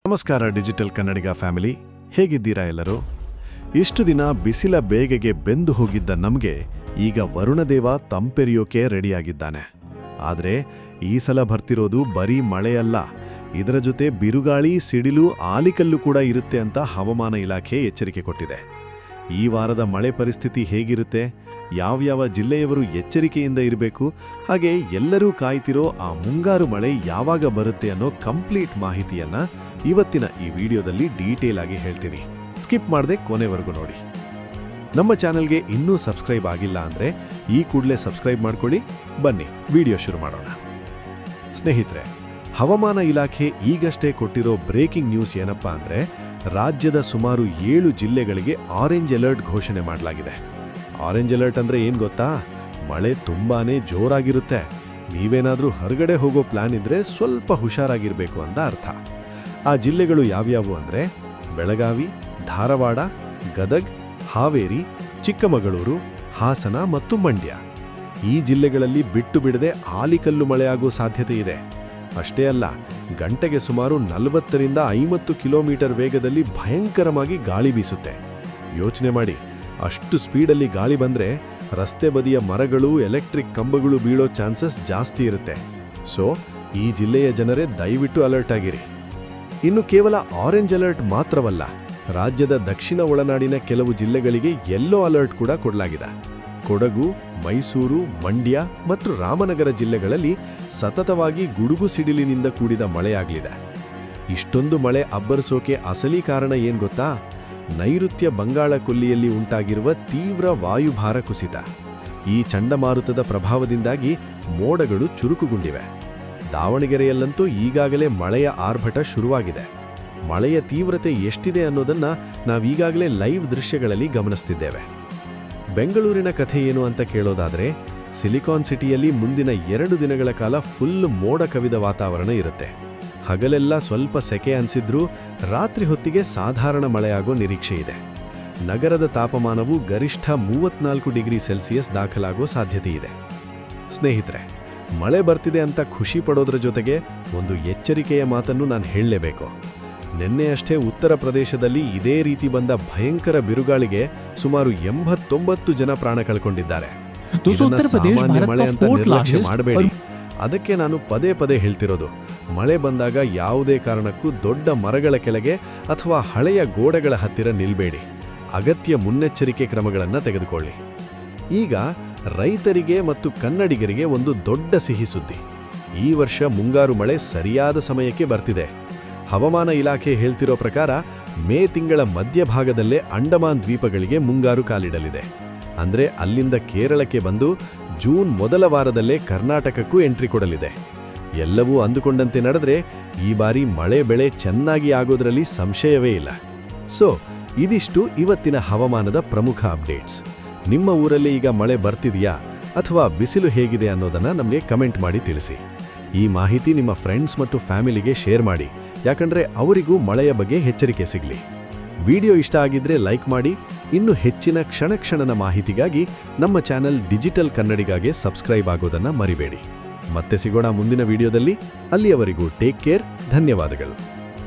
ನಮಸ್ಕಾರ ಡಿಜಿಟಲ್ ಕನ್ನಡಿಗ ಫ್ಯಾಮಿಲಿ, ಹೇಗಿದ್ದೀರಾ ಎಲ್ಲರೂ? ಇಷ್ಟು ದಿನ ಬಿಸಿಲ ಬೇಗೆಗೆ ಬೆಂದು ಹೋಗಿದ್ದ ನಮಗೆ ಈಗ ವರುಣದೇವ ತಂಪೆರಿಯೋಕೆ ರೆಡಿಯಾಗಿದ್ದಾನೆ. ಆದರೆ ಈ ಸಲ ಬರ್ತಿರೋದು ಬರೀ ಮಳೆಯಲ್ಲ, ಇದರ ಜೊತೆ ಬಿರುಗಾಳಿ, ಸಿಡಿಲು, ಆಲಿಕಲ್ಲು ಕೂಡ ಇರುತ್ತೆ ಅಂತ ಹವಾಮಾನ ಇಲಾಖೆ ಎಚ್ಚರಿಕೆ ಕೊಟ್ಟಿದೆ. ಈ ವಾರದ ಮಳೆ ಪರಿಸ್ಥಿತಿ ಹೇಗಿರುತ್ತೆ, ಯಾವ್ಯಾವ ಜಿಲ್ಲೆಯವರು ಎಚ್ಚರಿಕೆಯಿಂದ ಇರಬೇಕು, ಹಾಗೆ ಎಲ್ಲರೂ ಕಾಯ್ತಿರೋ ಆ ಮುಂಗಾರು ಮಳೆ ಯಾವಾಗ ಬರುತ್ತೆ ಅನ್ನೋ ಕಂಪ್ಲೀಟ್ ಮಾಹಿತಿಯನ್ನ ಇವತ್ತಿನ ಈ ವಿಡಿಯೋದಲ್ಲಿ ಡೀಟೇಲ್ ಆಗಿ ಹೇಳ್ತೀನಿ. ಸ್ಕಿಪ್ ಮಾಡದೆ ಕೊನೆವರೆಗೂ ನೋಡಿ. ನಮ್ಮ ಚಾನೆಲ್ಗೆ ಇನ್ನೂ ಸಬ್ಸ್ಕ್ರೈಬ್ ಆಗಿಲ್ಲ ಅಂದರೆ ಈ ಕೂಡಲೇ ಸಬ್ಸ್ಕ್ರೈಬ್ ಮಾಡ್ಕೊಳ್ಳಿ. ಬನ್ನಿ ವಿಡಿಯೋ ಶುರು ಮಾಡೋಣ. ಸ್ನೇಹಿತರೆ, ಹವಾಮಾನ ಇಲಾಖೆ ಈಗಷ್ಟೇ ಕೊಟ್ಟಿರೋ ಬ್ರೇಕಿಂಗ್ ನ್ಯೂಸ್ ಏನಪ್ಪಾ ಅಂದರೆ, ರಾಜ್ಯದ ಸುಮಾರು 7 ಜಿಲ್ಲೆಗಳಿಗೆ ಆರೆಂಜ್ ಅಲರ್ಟ್ ಘೋಷಣೆ ಮಾಡಲಾಗಿದೆ. ಆರೆಂಜ್ ಅಲರ್ಟ್ ಅಂದರೆ ಏನು ಗೊತ್ತಾ? ಮಳೆ ತುಂಬಾನೇ ಜೋರಾಗಿರುತ್ತೆ. ನೀವೇನಾದರೂ ಹೊರಗಡೆ ಹೋಗೋ ಪ್ಲಾನ್ ಇದ್ರೆ ಸ್ವಲ್ಪ ಹುಷಾರಾಗಿರಬೇಕು ಅಂತ ಅರ್ಥ. ಆ ಜಿಲ್ಲೆಗಳು ಯಾವ್ಯಾವು ಅಂದರೆ ಬೆಳಗಾವಿ, ಧಾರವಾಡ, ಗದಗ್, ಹಾವೇರಿ, ಚಿಕ್ಕಮಗಳೂರು, ಹಾಸನ ಮತ್ತು ಮಂಡ್ಯ. ಈ ಜಿಲ್ಲೆಗಳಲ್ಲಿ ಬಿಟ್ಟು ಬಿಡದೆ ಆಲಿಕಲ್ಲು ಮಳೆಯಾಗೋ ಸಾಧ್ಯತೆ ಇದೆ. ಅಷ್ಟೇ ಅಲ್ಲ, ಗಂಟೆಗೆ ಸುಮಾರು 40ರಿಂದ 50 ಕಿಲೋಮೀಟರ್ ವೇಗದಲ್ಲಿ ಭಯಂಕರವಾಗಿ ಗಾಳಿ ಬೀಸುತ್ತೆ. ಯೋಚನೆ ಮಾಡಿ, ಅಷ್ಟು ಸ್ಪೀಡಲ್ಲಿ ಗಾಳಿ ಬಂದರೆ ರಸ್ತೆ ಬದಿಯ ಮರಗಳು, ಎಲೆಕ್ಟ್ರಿಕ್ ಕಂಬಗಳು ಬೀಳೋ ಚಾನ್ಸಸ್ ಜಾಸ್ತಿ ಇರುತ್ತೆ. ಸೊ ಈ ಜಿಲ್ಲೆಯ ಜನರೇ ದಯವಿಟ್ಟು ಅಲರ್ಟ್ ಆಗಿರಿ. ಇನ್ನು ಕೇವಲ ಆರೆಂಜ್ ಅಲರ್ಟ್ ಮಾತ್ರವಲ್ಲ, ರಾಜ್ಯದ ದಕ್ಷಿಣ ಒಳನಾಡಿನ ಕೆಲವು ಜಿಲ್ಲೆಗಳಿಗೆ ಯೆಲ್ಲೋ ಅಲರ್ಟ್ ಕೂಡ ಕೊಡಲಾಗಿದೆ. ಕೊಡಗು, ಮೈಸೂರು, ಮಂಡ್ಯ ಮತ್ತು ರಾಮನಗರ ಜಿಲ್ಲೆಗಳಲ್ಲಿ ಸತತವಾಗಿ ಗುಡುಗು ಸಿಡಿಲಿನಿಂದ ಕೂಡಿದ ಮಳೆಯಾಗಲಿದೆ. ಇಷ್ಟೊಂದು ಮಳೆ ಅಬ್ಬರಿಸೋಕೆ ಅಸಲಿ ಕಾರಣ ಏನ್ ಗೊತ್ತಾ? ನೈಋತ್ಯ ಬಂಗಾಳ ಕೊಲ್ಲಿಯಲ್ಲಿ ಉಂಟಾಗಿರುವ ತೀವ್ರ ವಾಯುಭಾರ ಕುಸಿತ. ಈ ಚಂಡಮಾರುತದ ಪ್ರಭಾವದಿಂದಾಗಿ ಮೋಡಗಳು ಚುರುಕುಗೊಂಡಿವೆ. ದಾವಣಗೆರೆಯಲ್ಲಂತೂ ಈಗಾಗಲೇ ಮಳೆಯ ಆರ್ಭಟ ಶುರುವಾಗಿದೆ. ಮಳೆಯ ತೀವ್ರತೆ ಎಷ್ಟಿದೆ ಅನ್ನೋದನ್ನ ನಾವೀಗಾಗಲೇ ಲೈವ್ ದೃಶ್ಯಗಳಲ್ಲಿ ಗಮನಿಸ್ತಿದ್ದೇವೆ. ಬೆಂಗಳೂರಿನ ಕಥೆ ಏನು ಅಂತ ಕೇಳೋದಾದರೆ, ಸಿಲಿಕಾನ್ ಸಿಟಿಯಲ್ಲಿ ಮುಂದಿನ 2 ದಿನಗಳ ಕಾಲ ಫುಲ್ ಮೋಡ ಕವಿದ ವಾತಾವರಣ ಇರುತ್ತೆ. ಹಗಲೆಲ್ಲ ಸ್ವಲ್ಪ ಸೆಕೆ ಅನಿಸಿದ್ರೂ ರಾತ್ರಿ ಹೊತ್ತಿಗೆ ಸಾಧಾರಣ ಮಳೆಯಾಗೋ ನಿರೀಕ್ಷೆ ಇದೆ. ನಗರದ ತಾಪಮಾನವು ಗರಿಷ್ಠ 34 ಡಿಗ್ರಿ ಸೆಲ್ಸಿಯಸ್ ದಾಖಲಾಗೋ ಸಾಧ್ಯತೆ ಇದೆ. ಸ್ನೇಹಿತರೆ, ಮಳೆ ಬರ್ತಿದೆ ಅಂತ ಖುಷಿ ಪಡೋದ್ರ ಜೊತೆಗೆ ಒಂದು ಎಚ್ಚರಿಕೆಯ ಮಾತನ್ನು ನಾನು ಹೇಳಲೇಬೇಕು. ನಿನ್ನೆಯಷ್ಟೇ ಉತ್ತರ ಪ್ರದೇಶದಲ್ಲಿ ಇದೇ ರೀತಿ ಬಂದ ಭಯಂಕರ ಬಿರುಗಾಳಿಗೆ ಸುಮಾರು 89 ಜನ ಪ್ರಾಣ ಕಳ್ಕೊಂಡಿದ್ದಾರೆ. ಸಾಮಾನ್ಯ ಮಳೆ ಅಂತ ನಿರ್ಲಕ್ಷ್ಯ ಮಾಡಬೇಡಿ. ಅದಕ್ಕೆ ನಾನು ಪದೇ ಪದೇ ಹೇಳ್ತಿರೋದು, ಮಳೆ ಬಂದಾಗ ಯಾವುದೇ ಕಾರಣಕ್ಕೂ ದೊಡ್ಡ ಮರಗಳ ಕೆಳಗೆ ಅಥವಾ ಹಳೆಯ ಗೋಡೆಗಳ ಹತ್ತಿರ ನಿಲ್ಬೇಡಿ. ಅಗತ್ಯ ಮುನ್ನೆಚ್ಚರಿಕೆ ಕ್ರಮಗಳನ್ನು ತೆಗೆದುಕೊಳ್ಳಿ. ಈಗ ರೈತರಿಗೆ ಮತ್ತು ಕನ್ನಡಿಗರಿಗೆ ಒಂದು ದೊಡ್ಡ ಸಿಹಿ ಸುದ್ದಿ. ಈ ವರ್ಷ ಮುಂಗಾರು ಮಳೆ ಸರಿಯಾದ ಸಮಯಕ್ಕೆ ಬರ್ತಿದೆ. ಹವಾಮಾನ ಇಲಾಖೆ ಹೇಳ್ತಿರೋ ಪ್ರಕಾರ ಮೇ ತಿಂಗಳ ಮಧ್ಯಭಾಗದಲ್ಲೇ ಅಂಡಮಾನ್ ದ್ವೀಪಗಳಿಗೆ ಮುಂಗಾರು ಕಾಲಿಡಲಿದೆ. ಅಂದರೆ ಅಲ್ಲಿಂದ ಕೇರಳಕ್ಕೆ ಬಂದು ಜೂನ್ ಮೊದಲ ವಾರದಲ್ಲೇ ಕರ್ನಾಟಕಕ್ಕೂ ಎಂಟ್ರಿ ಕೊಡಲಿದೆ. ಎಲ್ಲವೂ ಅಂದುಕೊಂಡಂತೆ ನಡೆದ್ರೆ ಈ ಬಾರಿ ಮಳೆ ಬೆಳೆ ಚೆನ್ನಾಗಿ ಆಗೋದ್ರಲ್ಲಿ ಸಂಶಯವೇ ಇಲ್ಲ. ಸೊ ಇದಿಷ್ಟು ಇವತ್ತಿನ ಹವಾಮಾನದ ಪ್ರಮುಖ ಅಪ್ಡೇಟ್ಸ್. ನಿಮ್ಮ ಊರಲ್ಲಿ ಈಗ ಮಳೆ ಬರ್ತಿದೆಯಾ ಅಥವಾ ಬಿಸಿಲು ಹೇಗಿದೆ ಅನ್ನೋದನ್ನ ನಮಗೆ ಕಮೆಂಟ್ ಮಾಡಿ ತಿಳಿಸಿ. ಈ ಮಾಹಿತಿ ನಿಮ್ಮ ಫ್ರೆಂಡ್ಸ್ ಮತ್ತು ಫ್ಯಾಮಿಲಿಗೆ ಶೇರ್ ಮಾಡಿ, ಯಾಕಂದ್ರೆ ಅವರಿಗೂ ಮಳೆಯ ಬಗ್ಗೆ ಎಚ್ಚರಿಕೆ ಸಿಗಲಿ. ವಿಡಿಯೋ ಇಷ್ಟ ಆಗಿದ್ರೆ ಲೈಕ್ ಮಾಡಿ. ಇನ್ನು ಹೆಚ್ಚಿನ ಕ್ಷಣದ ಮಾಹಿತಿಗಾಗಿ ನಮ್ಮ ಚಾನೆಲ್ ಡಿಜಿಟಲ್ ಕನ್ನಡಿಗಾಗೆ ಸಬ್ಸ್ಕ್ರೈಬ್ ಆಗೋದನ್ನ ಮರಿಬೇಡಿ. ಮತ್ತೆ ಸಿಗೋಣ ಮುಂದಿನ ವಿಡಿಯೋದಲ್ಲಿ. ಅಲ್ಲಿಯವರೆಗೂ ಟೇಕ್ ಕೇರ್. ಧನ್ಯವಾದಗಳು.